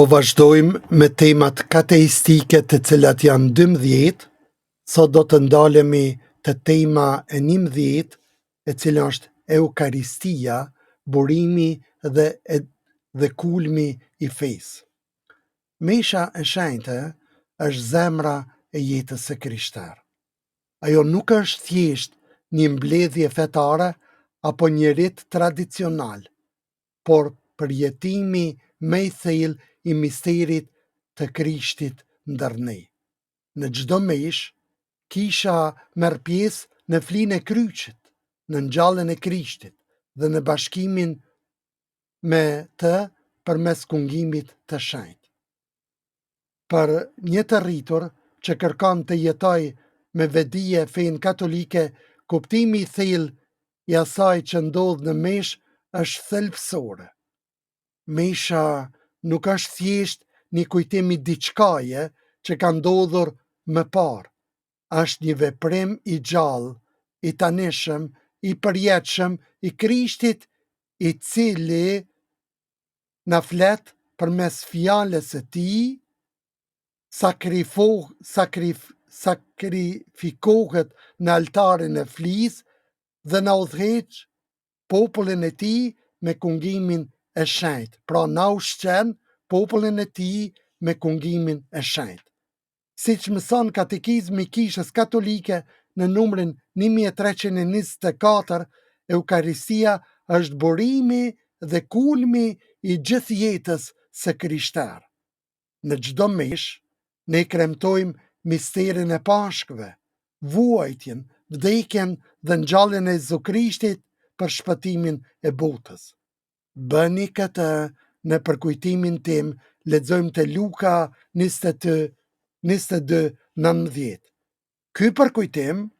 Po vazhdojmë me temat kateistike të cilat janë 12, sot do të ndalemi të tema e 11, e cila është Eukaristia, burimi dhe kulmi i fesë. Mesha e shenjtë është zemra e jetës së krishterë. Ajo nuk është thjesht një mbledhje fetare apo një rit tradicional, por përjetimi me i thellë i misterit të Krishtit ndër ne. Në çdo mesh, kisha merr pjesë në flinë e kryqit, në ngjalljen e Krishtit dhe në bashkimin me të përmes kungimit të shenjtë. Për një të rritur që kërkon të jetoj me vedije fenë katolike, kuptimi i thellë i asaj që ndodh në mesh është thelbësore. Mesha nuk është thjesht një kujtim i diçkaje që ka ndodhur më parë. Është një veprim i gjallë, i tanishëm, i përjetshëm i Krishtit, i cili na flet përmes fjalës së tij, sakrifikohet në altarin e flisë dhe na udhëheq popullin e tij me kungimin e shenjtë. Pra na ushqen popullin e tij me kungimin e shenjtë. Siç mëson katekizmi i Kishës Katolike në numrin 1324, Eukaristia është burimi dhe kulmi i gjithë jetës së krishterë. Në çdo mesh, ne kremtojmë misterin e Pashkëve, vuajtjen, vdekjen dhe ngjalljen e Jezu Krishtit për shpëtimin e botës. Bëni këtë në përkujtimin tim, lexojmë te Luka 22:19. Ky përkujtim,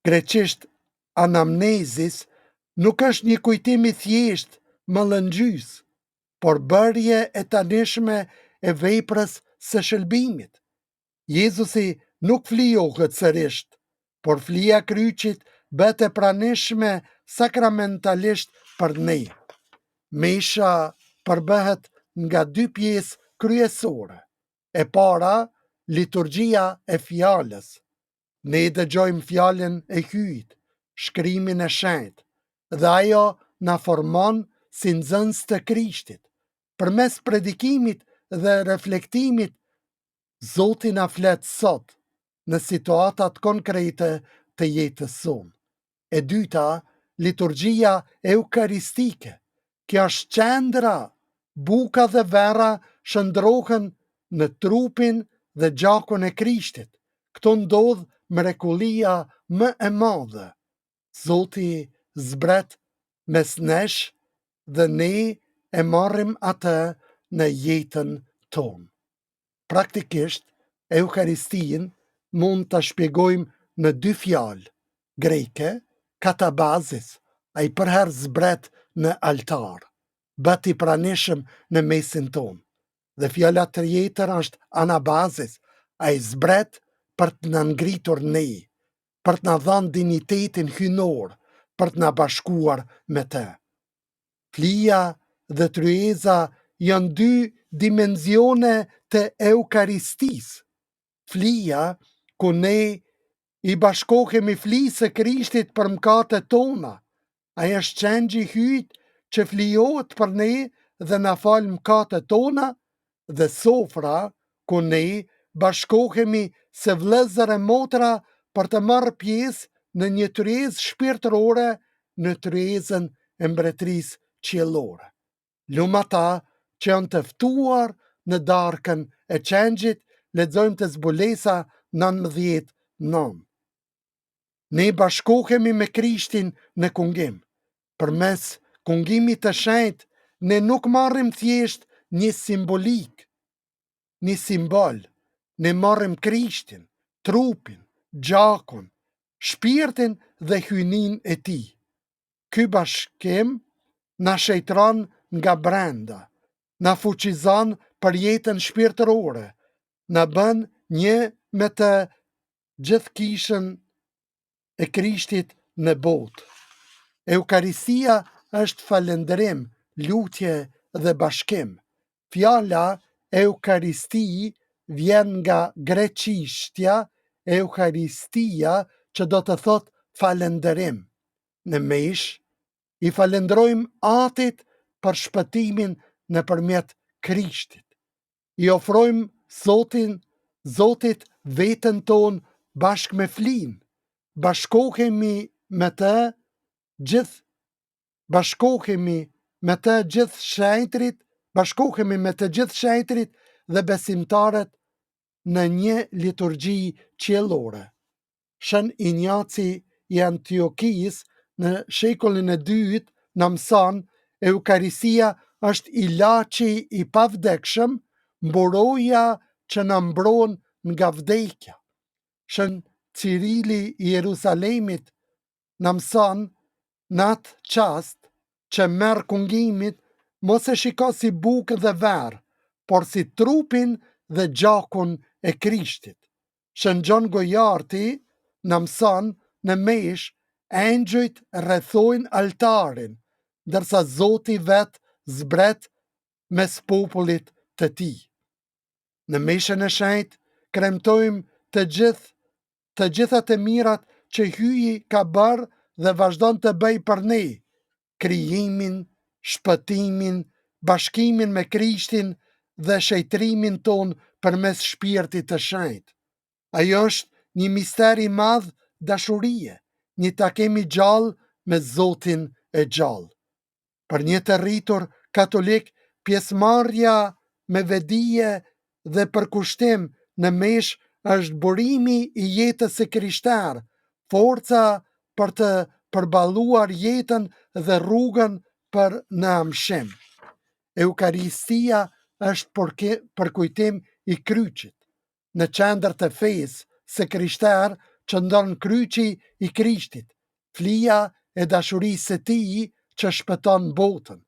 greqisht anamnezis, nuk është një kujtim i thjesht mallëngjys, por bërje e tanishme e veprës së shëlbimit. Jezusi nuk flijohet sërisht, por flija e kryqit bëhet e pranishme sakramentalisht për ne. Mesha përbëhet nga 2 pjesë kryesore. E para, liturgjia e fjalës. Ne dëgjojmë fjalën e hyjt, shkrimin e shenjtë, dhe ajo na formon si nxënës të Krishtit. Përmes predikimit dhe reflektimit, Zoti na flet sot në situatat konkrete të jetës sonë. E dyta, liturgjia eukaristike. Kjo është qendra, buka dhe vera shndrohen në trupin dhe gjakun e Krishtit. Këto ndodh mrekullia më e madhe. Zoti zbret mes nesh dhe ne e marrim atë në jetën tonë. Praktikisht, Eukaristin mund ta shpjegojmë në 2 fjalë greke, katabazis, ai përherë zbret në altar, bëhet i pranishëm në mesin tonë. Dhe fjala tjetër është anabazis, ai zbret për të na ngritur ne, për të na dhënë dinjitetin hyjnor, për të na bashkuar me të. Flija dhe tryeza janë 2 dimensione të Eukaristisë. Flija ku ne i bashkohemi flisë së Krishtit për mëkatet tona. Ai është qengji i hyjt që flijohet për ne dhe na fal mëkatet tona, dhe sofra ku ne bashkohemi se vëllezër e motra për të marrë pjesë në një tryezë shpirtërore, në tryezën e mbretërisë qiellore. Lum ata që janë të ftuar në darkën e qengjit, lexojmë te Zbulesa 19:9. Ne bashkohemi me Krishtin në kungim. Përmes kungimit të shenjtë, ne nuk marrim thjesht një simbolik, një simbol. Ne marrim Krishtin, trupin, gjakun, shpirtin dhe hyjnin e tij. Ky bashkim na shejtron nga brenda, na fuqizon për jetën shpirtërore, na bën një me të gjithkishën e Krishtit në botë. Eukaristia është falënderim, lutje dhe bashkim. Fjala Eukaristi vjen nga greqishtja Eukaristia, që do të thot falënderim. Në mesh, i falëndrojmë Atit për shpëtimin nëpërmjet Krishtit. I ofrojmë Zotit veten ton bashkë me flinë. Bashkohemi me të gjithë shenjtrit dhe besimtarët në një liturgji qiellore. Shën Injaci i Antiokiis në shekullin e dytë na mëson Eukaristia është ilaçi i pavdekshëm, mburoja që na mbron nga vdekja. Shën Cirili i Jerusalemit na mëson në atë çast që merr kungimit mos e shiko si bukë dhe verë, por si trupin dhe gjakun e Krishtit. Shën Gjon Gojarti na mëson në mesh engjëjt rrethojnë altarin, ndërsa Zoti vet zbret mes popullit të tij. Në meshën e shenjtë kremtojmë të gjithat e mirat që Hyji ka bërë dhe vazhdon të bëj për ne: krijimin, shpëtimin, bashkimin me Krishtin dhe shejtrimin ton përmes Shpirtit të Shenjtë. Ajo është një mister i madh dashurie, një takim i gjallë me Zotin e gjallë. Për një të rritur katolik, pjesëmarrja me vedije dhe përkushtim në mesh është burimi i jetës së krishterë, forca për të përballuar jetën dhe rrugën për në amshim. Eukaristia është përkujtim i kryqit. Në qendër të fesë së krishterë qëndron kryqi i Krishtit, flija e dashurisë së tij që shpëton botën.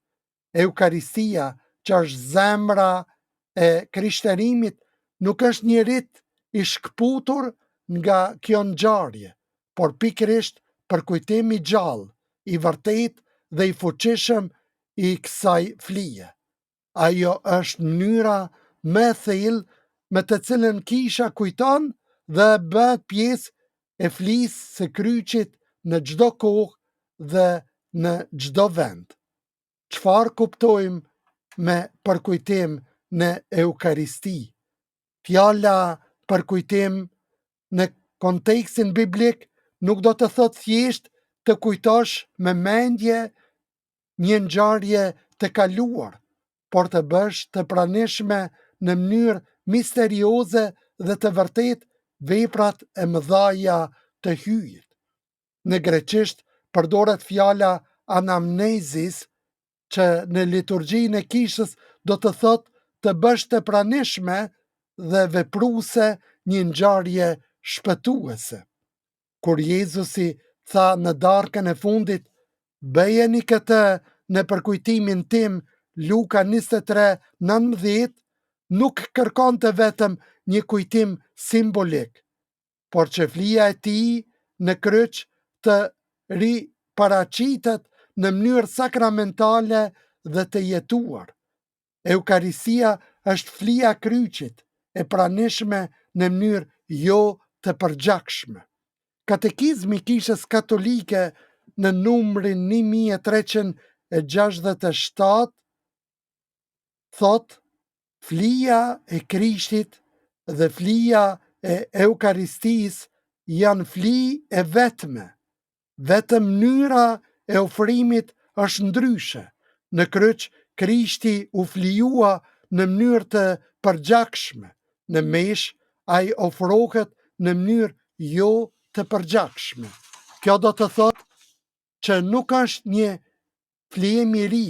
Eukaristia, që është zemra e krishterimit, nuk është një rit i shkputur nga kjo ngjarje, por pikërisht përkujtim i gjallë, i vërtetë dhe i fuqishëm i kësaj flije. Ajo është mënyra më e thellë me të cilën Kisha kujton dhe bëhet pjesë e flisë së kryqit në çdo kohë dhe në çdo vend. Çfarë kuptojmë me përkujtim në Eukaristi? Fjala përkujtim në kontekstin biblik nuk do të thotë thjesht të kujtosh me mendje një ngjarje të kaluar, por të bësh të pranishme në mënyrë misterioze dhe të vërtet veprat e mëdhaja të Hyjit. Në greqisht përdoret fjala anamnesis, që në liturgjinë e Kishës do të thotë të bësh të pranishme dhe vepruese një ngjarje shpëtuese. Kur Jezusi tha në darkën e fundit, bëjeni këtë në përkujtimin tim, Luka 23:19, nuk kërkon të vetëm një kujtim simbolik, por që flija e tij në kryq të riparaqitet në mënyrë sakramentale dhe të jetuar. Eukaristia është flija e kryqit, e pranishme në mënyrë jo të përgjakshme. Katekizmi i Kishës Katolike në numrin 1367 thot: flija e Krishtit dhe flija e Eukaristisë janë flij e vetme. Vetëm mënyra e ofrimit është ndryshe. Në kryq Krishti u flijua në mënyrë të përgjakshme. Në mesh ai ofrohet në mënyrë jo të përgjakshme. Kjo do të thotë që nuk është një flijem i ri,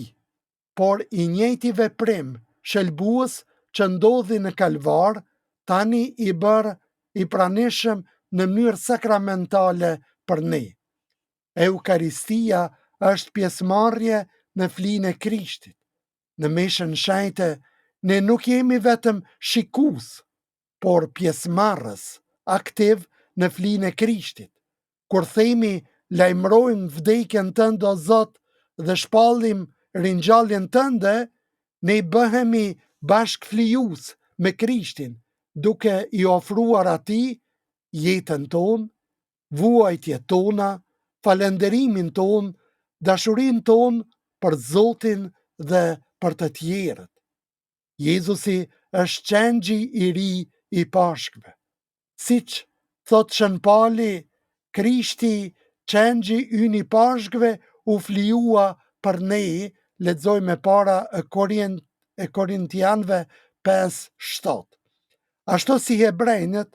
por i njëjti veprim shëlbues që ndodhi në Kalvar, tani i bërë i pranishëm në mënyrë sakramentale për ne. Eukaristia është pjesëmarrje në flijen e Krishtit. Në meshën shenjtë ne nuk jemi vetëm shikues, por pjesëmarrës aktiv në flijen e Krishtit. Kur themi lajmërojmë vdekjen tënde o Zot dhe shpallim ringjalljen tënde, ne bëhemi bashk flijus me Krishtin, duke i ofruar atij jetën tonë, vuajtje tona, falenderimin tonë, dashurin tonë për Zotin dhe për të tjerët. Jezusi është qengji i ri i pashkve. Siç thot Shën Pali, Krishti, qengji ynë i pashkve, u flijua për ne, lexojmë para e Korintianëve 5:7. Ashtu si hebrejnët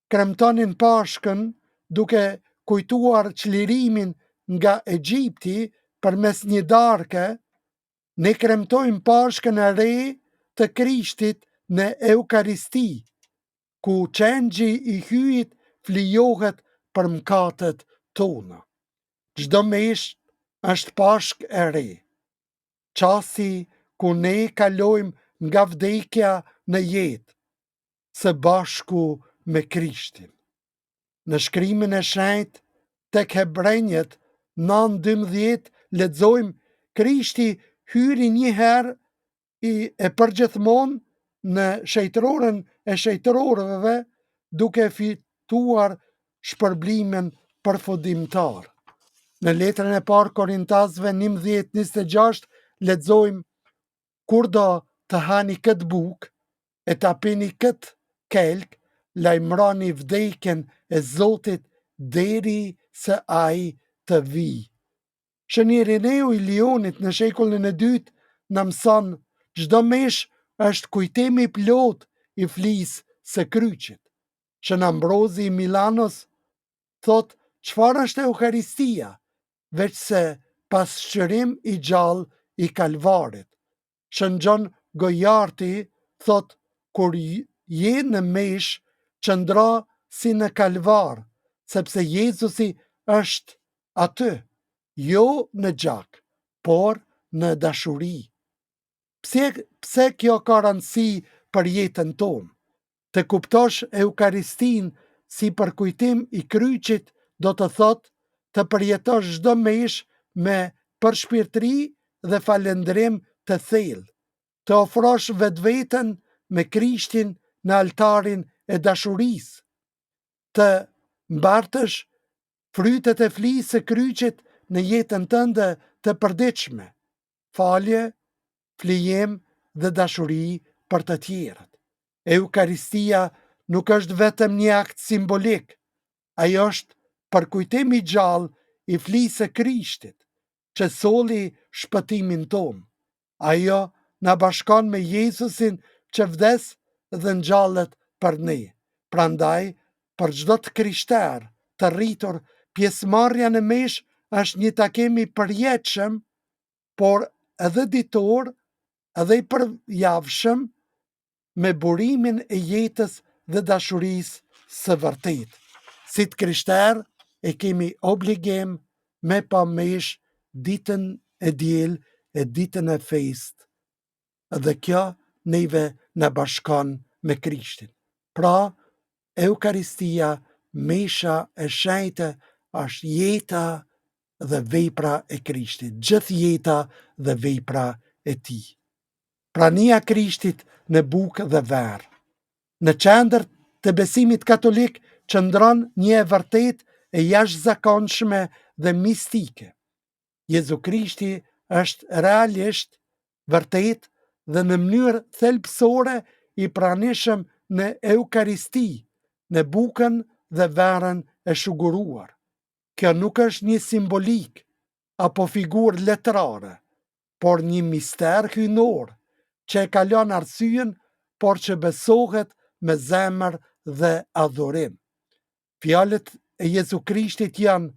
kremtonin Pashkën duke kujtuar çlirimin nga Egjipti përmes një darke, ne kremtojmë Pashkën e re të Krishtit në Eukaristi, ku qengji i hyjit flijohet për mëkatet tona. Çdo mesh është Pashkë e re, qasi ku ne kalojmë nga vdekja në jetë, së bashku me Krishtin. Në shkrimin e shenjtë tek Hebrejnët 9:12 lexojmë: Krishti hyri një herë e përgjithmonë në shejtëroren e shejtërorëve, duke fituar shpërblimin përfundimtar. Në letrën e parë Korintasve 11:26 lexojmë: Kurdo të hani këtë bukë e ta pini këtë kelk, lajmëroni vdekjen e Zotit deri se ai të vijë. Shën Ireneu i Lionit në shekullin e dytë na mëson: çdo mesh është kujtimi i plot i flisë së kryqit. Shën Ambrozi i Milanos thot: çfarë është Eukaristia, veç se pasqyrim i gjallë i Kalvarit. Shën Gjon Gojarti thot: kur je në mesh, qëndro si në Kalvar, sepse Jezusi është aty, jo në gjak, por në dashuri. Pse kjo ka rëndësi për jetën tonë? Të kuptosh Eukaristin si përkujtim i kryqit do të thot të përjetosh çdo mesh me përshpirtëri dhe falendrim të thellë, të ofrosh vetveten me Krishtin në altarin e dashurisë, të mbartësh frytet e flisë së kryqit në jetën tënde të përditshme, falje, flijim dhe dashuri për të tjerët. Eukaristia nuk është vetëm një akt simbolik, ajo është përkujtim i gjallë i flisë së Krishtit, që solli shpëtimin tonë. Ajo na bashkon me Jezusin që vdes dhe ngjallet për ne. Prandaj, për çdo të krishter të rritur, pjesëmarrja në mesh është një takim i përjetshëm, por edhe ditor, edhe i përjavshëm, me burimin e jetës dhe dashurisë së vërtetë. Si të krishter e kemi obligim me pa mesh ditën e diel e ditën e fest, dhe kjo neve në bashkon me Krishtin. Pra, Eukaristia, mesha e shenjtë, është jeta dhe vepra e Krishtit, gjithë jeta dhe vepra e tij. Prania Krishtit në bukë dhe verë. Në qendër të besimit katolik qëndron një e vërtet e jashtëzakonshme dhe mistike. Jezu Krishti është realisht, vërtet dhe në mënyrë thelbësore i pranishëm në Eukaristi, në bukën dhe verën e shuguruar. Kjo nuk është një simbolik apo figurë letrare, por një mister hyjnor që e kalon arsyen, por që besohet me zemër dhe adhurim. Fjalët e Jezu Krishtit janë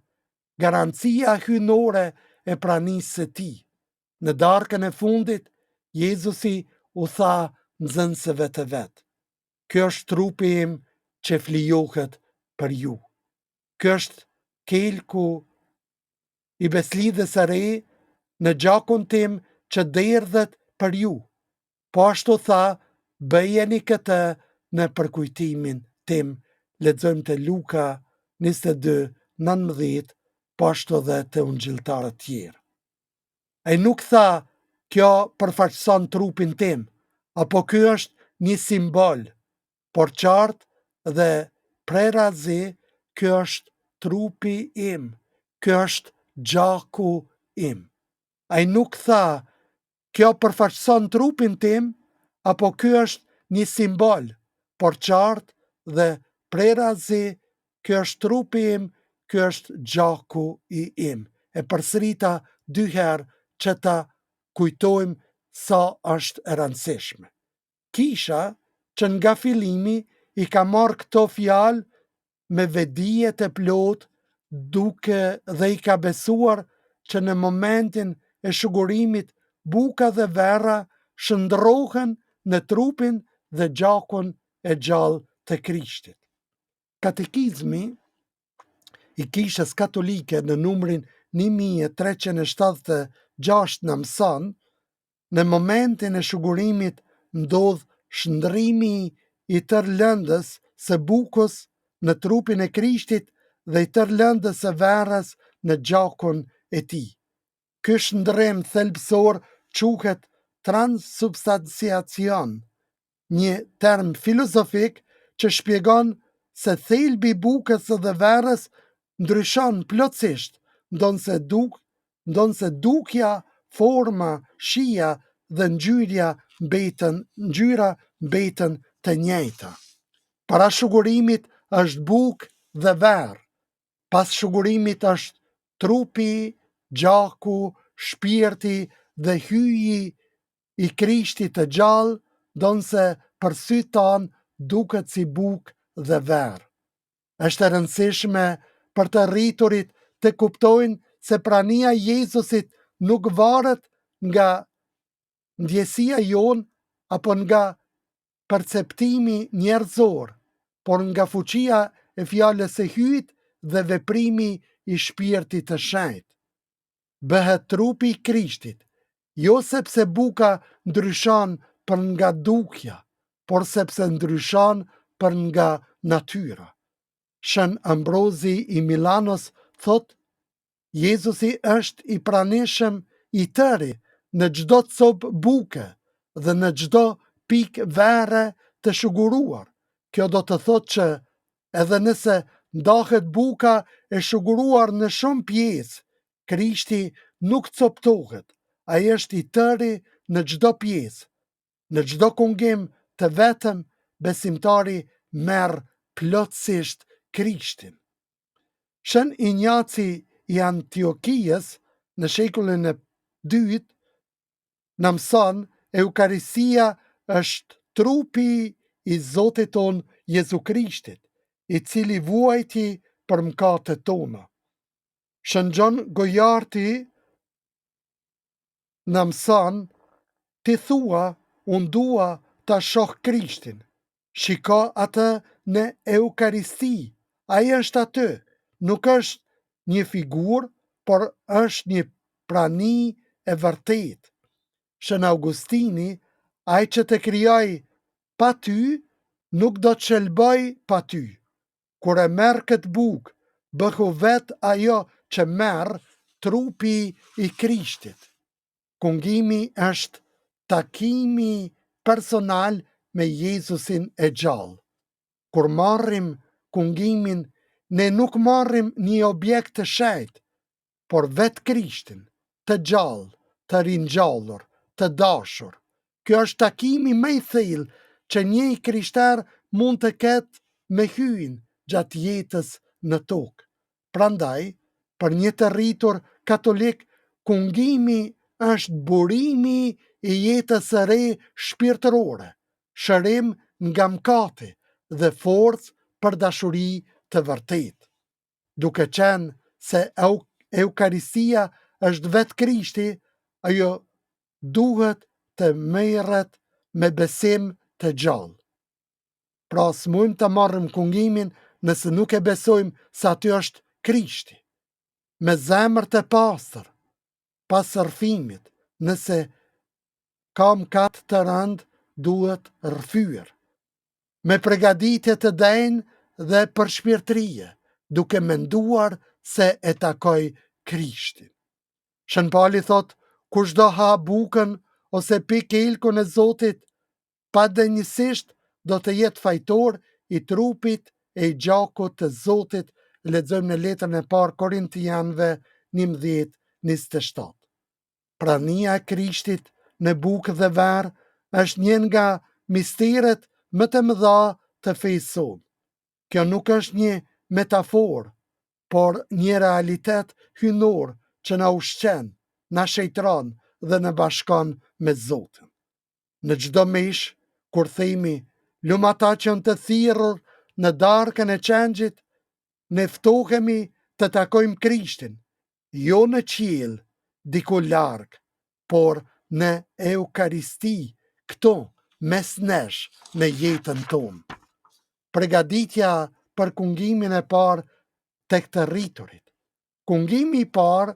garancia hyjnore e pranisë së tij. Në darkën e fundit, Jezusi u tha nxënësve të vet: "Ky është trupi im që flijohet për ju." Ky është kelku i beslidhjes së re në gjakun tim që derdhet për ju. Po ashtu tha: "Bëjeni këtë në përkujtimin tim." Lexojmë te Luka 22:19, po ashtu edhe te ungjilltarët tjerë. Ai nuk tha: "Kjo përfaqëson trupin tim", apo ky është një simbol, por qartë dhe prerazi, ky është trupi im, ky është gjaku im. Ai nuk tha, kjo përfaqëson trupin tim, apo ky është një simbol, por qartë dhe prerazi, ky është trupi im, ky është gjaku im. E përsërita 2 herë që ta kujtojmë sa është e rëndësishme. Kisha që nga fillimi i ka marrë këto fjalë me vedijet e plot, duke dhe i ka besuar që në momentin e shugurimit buka dhe verra shndrohen në trupin dhe gjakun e gjallë të Krishtit. Katekizmi i Kishës Katolike në numrin 1376 në mëson, në momentin e shugurimit ndodh shndrimi i tër lëndës së bukës në trupin e Krishtit dhe i tër lëndës së verrës në gjakun e tij. Ky shndrim thelbësor quhet transubstanciacion, një term filozofik që shpjegon se thelbi i bukës dhe verrës ndryshon plotësisht, ndonse dukja, forma, shija dhe ngjyra mbeten të njëjta. Para shugurimit është bukë dhe verë, pas shugurimit është trupi, gjaku, shpirti dhe hyji i Krishtit të gjallë, ndonse për sy tanë duket si bukë dhe verë. Është e rëndësishme për të rriturit të kuptojnë se prania e Jezusit nuk varet nga ndjesia jon apo nga perceptimi njerëzor, por nga fuqia e fjalës së hyjit dhe veprimi i Shpirtit të Shenjtë. Bëhet trupi i Krishtit, jo sepse buka ndryshon për nga dukja, por sepse ndryshon për nga natyra. Shën Ambrozi i Milanos thot, Jezusi është i pranishëm i tëri në çdo copë buke dhe në çdo pikë verre të shuguruar. Kjo do të thot që edhe nëse ndahet buka e shuguruar në shumë pjesë, Krishti nuk coptohet, ai është i tëri në çdo pjesë. Në çdo kungim të vetëm, besimtari merr plotësisht Krishtin. Shën Injaci i Antiokias në shekullin e 2 na mëson Eukaristia është trupi i Zotit ton Jezu Krishtit, i cili vuajti për mëkatet tona. Shën Gjon Gojarti na mëson, ti thua, unë dua ta shoh Krishtin. Shiko atë në Eukaristi, ai është aty, nuk është një figurë, por është një prani e vërtetë. Shën Augustini, ai që të krijoi pa ty, nuk do të shëlboj pa ty. Kur e merr këtë bukë, bëhu vetë ajo që merr trupi i Krishtit. Kungimi është takimi personal me Jezusin e gjallë. Kur marrim kungimin, ne nuk marrim një objekt të shenjtë, por vetë Krishtin, të gjallë, të ringjallur, të dashur. Kjo është takimi më i thellë që një krishter mund të ketë me hyjin gjatë jetës në tokë. Prandaj, për një të rritur katolik, kungimi është burimi i jetës së re shpirtërore, shërim nga mëkati dhe forcë për dashuri të vërtetë. Duke qenë se Eukaristia është vetë Krishti, ajo duhet të merret me besim të gjallë. Pra s'mujmë të marrim kungimin nëse nuk e besojmë se aty është Krishti. Me zemër të pastër, pas rrëfimit, nëse ka mëkat të rënd, duhet rrëfyer. Me përgatitje të denjë dhe për shpirtërie, duke menduar se e takoj Krishtin. Shën Pali thot, kushdo ha bukën ose pi kelkun e Zotit, padënjësisht do të jetë fajtor i trupit e i gjakut të Zotit, lexojmë në letrën e parë Korintianëve 11:27. Prania e Krishtit në bukë dhe verë është një nga misteret më të mëdha të fesë sonë. Kjo nuk është një metaforë, por një realitet hynor që na ushqen, na shejtron dhe na bashkon me Zotin. Në çdo mish, kur themi lum ata që janë të thirrur në darkën e qengjit, ne ftohemi të takojmë Krishtin, jo në qiell, diku larg, por në Eukaristi, këtu, mes nesh, në jetën tonë. Përgatitja për kungimin e parë tek të rriturit. Kungimi i parë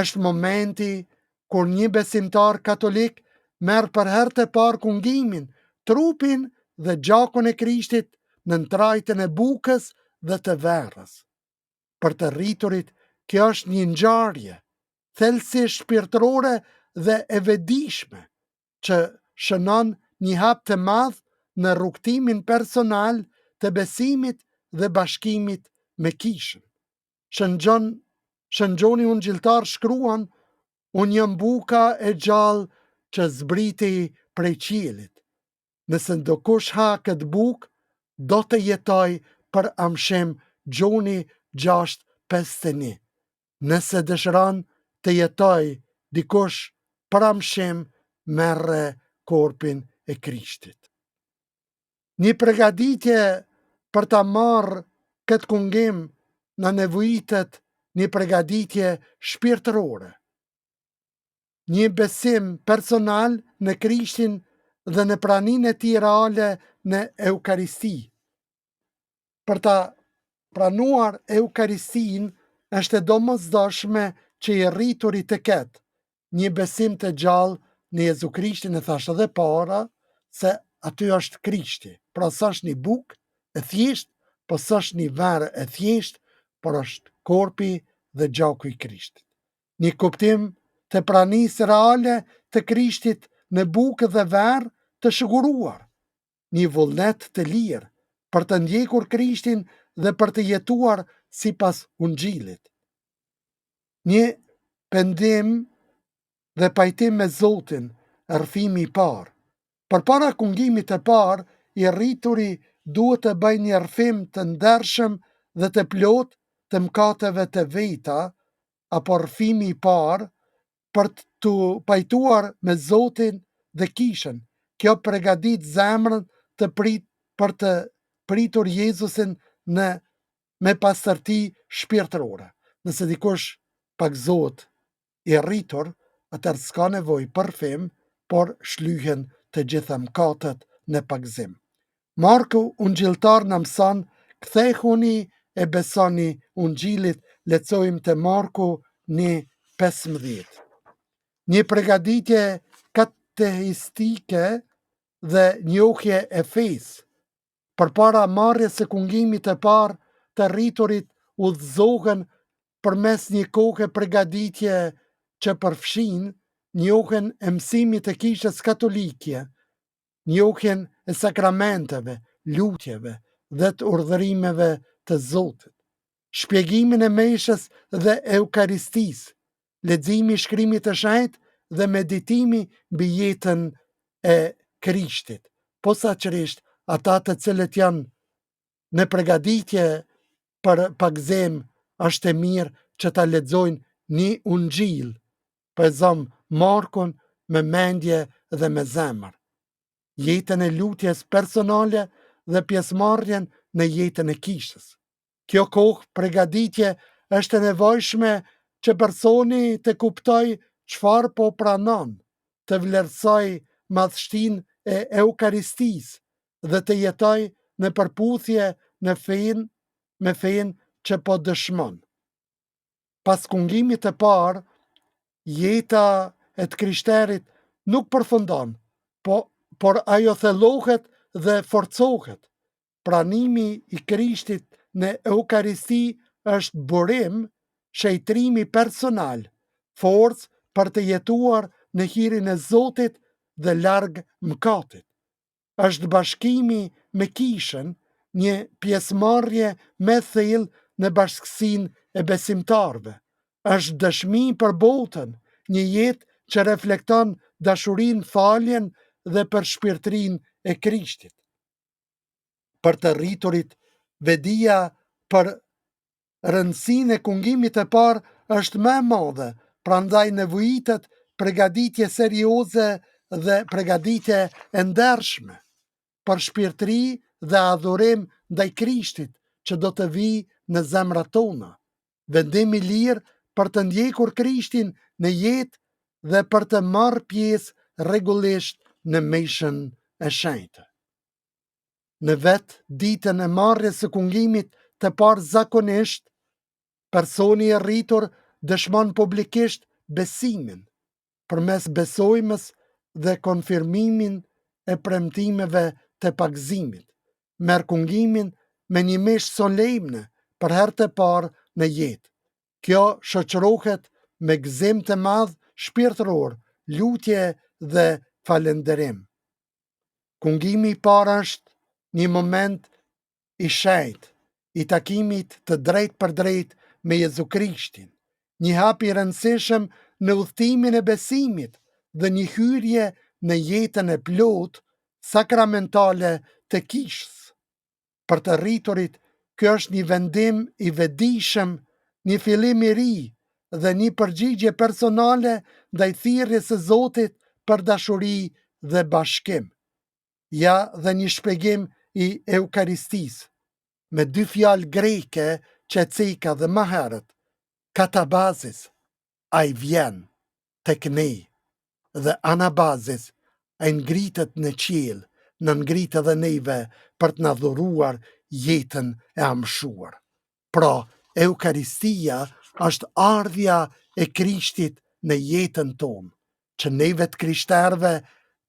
është momenti kur një besimtar katolik merr për herë të parë kungimin, trupin dhe gjakun e Krishtit në trajtën e bukës dhe të verrës. Për të rriturit, kjo është një ngjarje thellësisht shpirtërore dhe e vetëdijshme që shënon një hap të madh në rrugtimin personal të besimit dhe bashkimit me Kishën. Shëngjoni ungjilltar shkruan: unë jam buka e gjallë që zbriti prej qielit. Nëse ndokush ha këtë bukë, do të jetoj për amshim. Gjoni 6:51. Nëse dëshiron të jetoj dikush për amshim, merre korpin e Krishtit. Një përgatitje për ta marrë këtë kungim na nevojitet një përgatitje shpirtërore, një besim personal në Krishtin dhe në praninë e tij reale në Eukaristi. Për ta pranuar Eukaristin, është e domosdoshme që i rrituri të ketë një besim të gjallë në Jezu Krishtin. E thash edhe para se aty është Krishti, pra s'është një bukë e thjesht, po s'është një verë e thjesht, por është korpi dhe gjaku i Krishtit. Një kuptim të pranisë reale të Krishtit në bukë dhe verë të siguruar, një vullnet të lirë për të ndjekur Krishtin dhe për të jetuar sipas Ungjillit. Një pendim dhe pajtim me Zotin, rrëfimi i parë. Përpara kungimit të parë, i rrituri duhet të bëjë një rrëfim të ndershëm dhe të plot të mëkateve të veta, apo rrëfimi i parë për të pajtuar me Zotin dhe Kishën. Kjo përgatit zemrën për të pritur Jezusin me pastërti shpirtërore. Nëse dikush pagzohet i rritur, atëherë s'ka nevojë për rrëfim, por shlyhen të gjitha mëkatet në pagzim. Marku ungjilltar na mëson: kthehuni e besoni Ungjillit. Lexojmë te Marku 1:15. Një përgatitje katehistike dhe njohje e fesë. Përpara marrjes së kungimit të parë, të rriturit udhëzohen përmes një kohe përgatitje që përfshin njohjen e mësimit të Kishës katolike, njohjen e sakramenteve, lutjeve dhe të urdhërimeve të Zotit, shpjegimin e meshës dhe Eukaristisë, leximi i shkrimit të shenjtë dhe meditimi mbi jetën e Krishtit. Posaçërisht ata të cilët janë në përgatitje për pagzim, është e mirë që ta lexojnë një ungjill, për zonë Markun, me mendje dhe me zemër, jetën e lutjes personale dhe pjesëmarrjen në jetën e Kishës. Kjo kohë përgatitje është e nevojshme që personi të kuptoj çfarë po pranon, të vlerësoj madhështinë e Eukaristisë dhe të jetoj në përputhje me fenë që po dëshmon. Pas kungimit të parë, jeta e të krishterit nuk përfundon, por ajo thellohet dhe forcohet. Pranimi i Krishtit në Eukaristi është burim, shejtrimi personal, forcë për të jetuar në hirin e Zotit dhe larg mëkatit. është bashkimi me Kishën, një pjesëmarrje me thellë në bashkësinë e besimtarëve. Është dëshmi për botën, një jetë që reflekton dashurinë, faljen dhe përshpirtërinë e Krishtit. Për të rriturit, vedia për rëndësinë e kungimit të parë është më e madhe, prandaj nevojitet përgatitje serioze dhe përgatitje e ndershme për shpirtëri dhe adhurim ndaj Krishtit që do të vijë në zemrat tona. Vendim i lirë për të ndjekur Krishtin në jetë dhe për të marrë pjesë rregullisht në mishën e shenjtë. Në vetë ditën e marrjes së kungimit të parë zakonisht, personi i rritur dëshmon publikisht besimin përmes besojmës dhe konfirmimin e premtimeve të pagëzimit. Merr kungimin me një mishë solemne për herë të parë në jetë. Kjo shoqërohet me gëzim të madh shpirtëror, lutje dhe falënderim. Kungimi i parë është një moment i shenjtë, i takimit të drejt për drejt me Jezu Krishtin, një hap i rëndësishëm në udhëtimin e besimit dhe një hyrje në jetën e plotë sakramentale të Kishës. Për të rriturit, kjo është një vendim i vetëdijshëm, një fillim i ri dhe një përgjigje personale ndaj thirrjes së Zotit për dashuri dhe bashkim. Ja dhe një shpjegim i Eukaristisë, me dy fjalë greke që ceka dhe më herët, katabazis, ai vjen tek ne, dhe anabazis, ai ngritet në qiell, në ngritë edhe neve për të na dhuruar jetën e amshuar. Pra, Eukaristia është ardhja e Krishtit në jetën tonë, që neve të krishterëve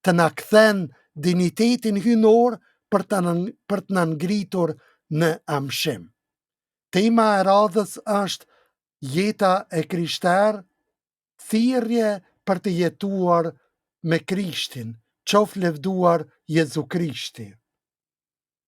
të na kthen dinitetin hyjnor për të na ngritur në amshim. Tema e radhës është jeta e krishterë, thirrje për të jetuar me Krishtin, qoftë lëvduar Jezu Krishti.